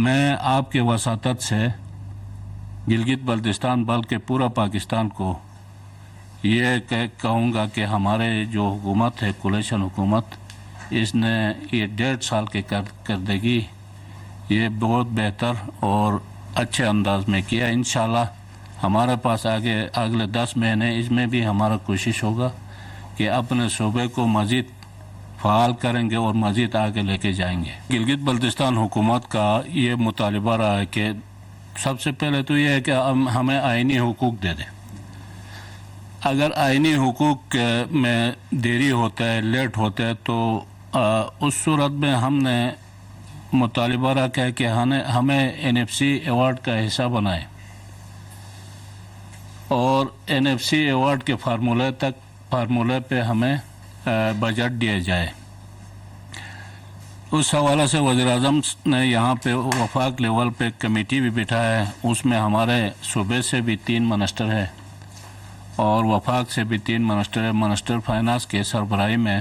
میں آپ کے وساطت سے گلگت بلتستان بلکہ پورا پاکستان کو یہ کہوں گا کہ ہمارے جو حکومت ہے کولیشن حکومت، اس نے یہ 1.5 سال کے کردگی یہ بہت بہتر اور اچھے انداز میں کیا۔ انشاءاللہ ہمارے پاس اگلے 10 مہینے اس میں بھی ہمارا کوشش ہوگا کہ اپنے صوبے کو مزید فعال کریں گے اور مزید آگے لے کے جائیں گے۔ گلگت بلتستان حکومت کا یہ مطالبہ رہا ہے کہ سب سے پہلے تو یہ ہے کہ ہمیں آئینی حقوق دے دیں۔ اگر آئینی حقوق میں دیری ہوتا ہے، لیٹ ہوتا ہے، تو اس صورت میں ہم نے مطالبہ رکھا ہے کہ ہمیں NFC ایوارڈ کا حصہ بنائے اور NFC ایوارڈ کے فارمولے پہ ہمیں بجٹ دیا جائے۔ اس حوالے سے وزیر اعظم نے یہاں پہ وفاق لیول پہ کمیٹی بھی بٹھایا ہے، اس میں ہمارے صوبے سے بھی 3 منسٹر ہے اور وفاق سے بھی 3 منسٹر ہے۔ منسٹر فائنانس کے سربراہی میں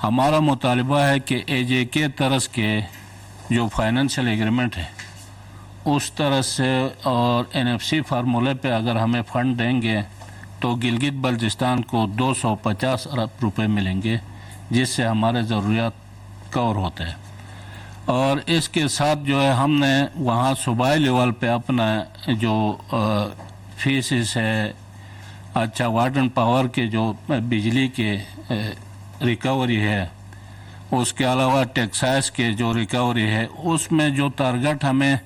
ہمارا مطالبہ ہے کہ AJK طرز کے جو فائنینشیل ایگریمنٹ ہے اس طرح سے اور NFC فارمولے پہ اگر ہمیں فنڈ دیں گے تو گلگت بلتستان کو 250 ارب روپے ملیں گے، جس سے ہمارے ضروریات کور ہوتے ہیں۔ اور اس کے ساتھ جو ہے ہم نے وہاں صوبائی لیول پہ اپنا جو فیسز ہے، اچھا واٹر اینڈ پاور کے جو بجلی کے ریکوری ہے، اس کے علاوہ ٹیکسائز کے جو ریکوری ہے، اس میں جو ٹارگٹ ہمیں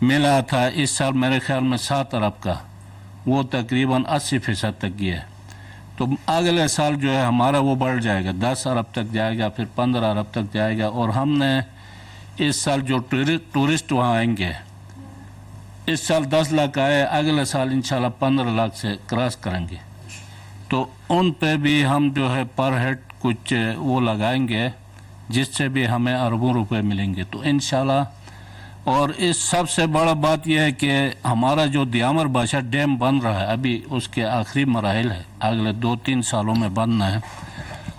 ملا تھا اس سال میرے خیال میں 7 ارب کا، وہ تقریباً 80% تک گیا ہے۔ تو اگلے سال جو ہے ہمارا وہ بڑھ جائے گا، 10 ارب تک جائے گا، پھر 15 ارب تک جائے گا۔ اور ہم نے اس سال جو ٹورسٹ وہاں آئیں گے، اس سال 10 لاکھ آئے، اگلے سال انشاءاللہ 15 لاکھ سے کراس کریں گے، تو ان پہ بھی ہم جو ہے پر ہیڈ کچھ وہ لگائیں گے، جس سے بھی ہمیں اربوں روپے ملیں گے تو انشاءاللہ۔ اور اس سب سے بڑا بات یہ ہے کہ ہمارا جو دیامر بادشاہ ڈیم بن رہا ہے، ابھی اس کے آخری مراحل ہے، اگلے 2-3 سالوں میں بننا ہے۔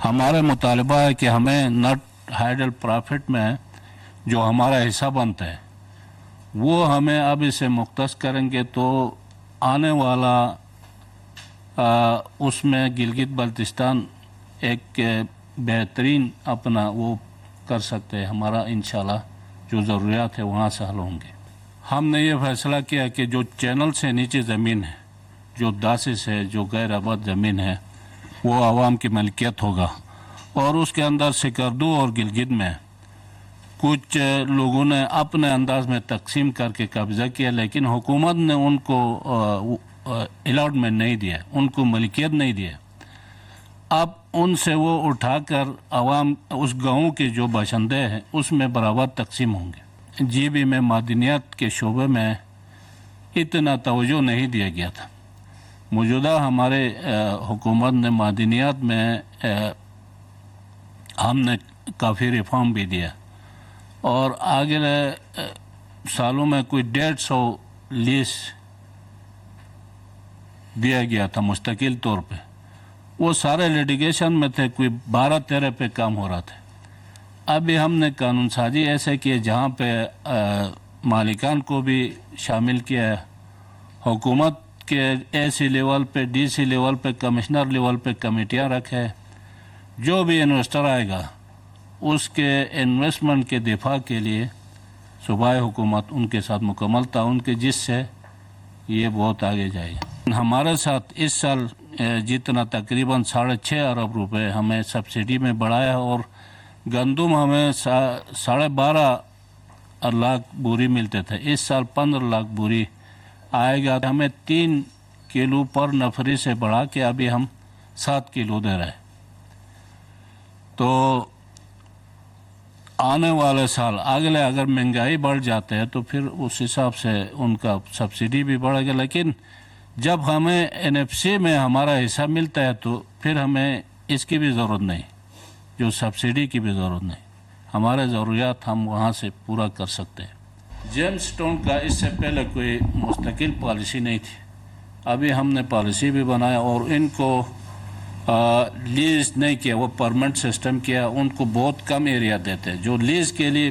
ہمارا مطالبہ ہے کہ ہمیں نیٹ ہائیڈل پرافٹ میں جو ہمارا حصہ بنتا ہے وہ ہمیں اب اسے مختص کریں گے تو آنے والا اس میں گلگت بلتستان ایک بہترین اپنا وہ کر سکتے ہیں، ہمارا انشاءاللہ جو ضروریات ہے وہاں سے حل ہوں گے۔ ہم نے یہ فیصلہ کیا کہ جو چینل سے نیچے زمین ہے، جو داسس ہے، جو غیر آباد زمین ہے، وہ عوام کی ملکیت ہوگا، اور اس کے اندر سکردو اور گلگت میں کچھ لوگوں نے اپنے انداز میں تقسیم کر کے قبضہ کیا، لیکن حکومت نے ان کو الاٹمنٹ نہیں دیا، ان کو ملکیت نہیں دیا۔ اب ان سے وہ اٹھا کر عوام اس گاؤں کے جو باشندے ہیں اس میں برابر تقسیم ہوں گے۔ جی بھی میں معدنیات کے شعبے میں اتنا توجہ نہیں دیا گیا تھا۔ موجودہ ہمارے حکومت نے معدنیات میں ہم نے کافی ریفارم بھی دیا، اور آگے سالوں میں کوئی 150 لیز دیا گیا تھا مستقل طور پہ، وہ سارے لیٹیگیشن میں تھے، کوئی 12-13 پہ کام ہو رہا تھا۔ ابھی ہم نے قانون سازی ایسے کیے جہاں پہ مالکان کو بھی شامل کیا ہے، حکومت کے AC لیول پہ، DC لیول پہ، کمشنر لیول پہ کمیٹیاں رکھے، جو بھی انویسٹر آئے گا اس کے انویسٹمنٹ کے دفاع کے لیے صوبائی حکومت ان کے ساتھ مکمل تعاون کے، جس سے یہ بہت آگے جائے گا۔ ہمارے ساتھ اس سال جتنا تقریباً 6.5 ارب روپے ہمیں سبسڈی میں بڑھایا، اور گندم ہمیں 12.5 لاکھ بوری ملتے تھے، اس سال 15 لاکھ بوری آئے گا۔ ہمیں 3 کلو پر نفری سے بڑھا کے ابھی ہم 7 کلو دے رہے ہیں۔ تو آنے والے سال اگلے اگر مہنگائی بڑھ جاتے ہے تو پھر اس حساب سے ان کا سبسڈی بھی بڑھے گا، لیکن جب ہمیں NFC میں ہمارا حصہ ملتا ہے تو پھر ہمیں اس کی بھی ضرورت نہیں، جو سبسڈی کی بھی ضرورت نہیں، ہمارے ضروریات ہم وہاں سے پورا کر سکتے ہیں۔ جیم سٹون کا اس سے پہلے کوئی مستقل پالیسی نہیں تھی، ابھی ہم نے پالیسی بھی بنایا اور ان کو لیز نہیں کیا، وہ پرمنٹ سسٹم کیا، ان کو بہت کم ایریا دیتے، جو لیز کے لیے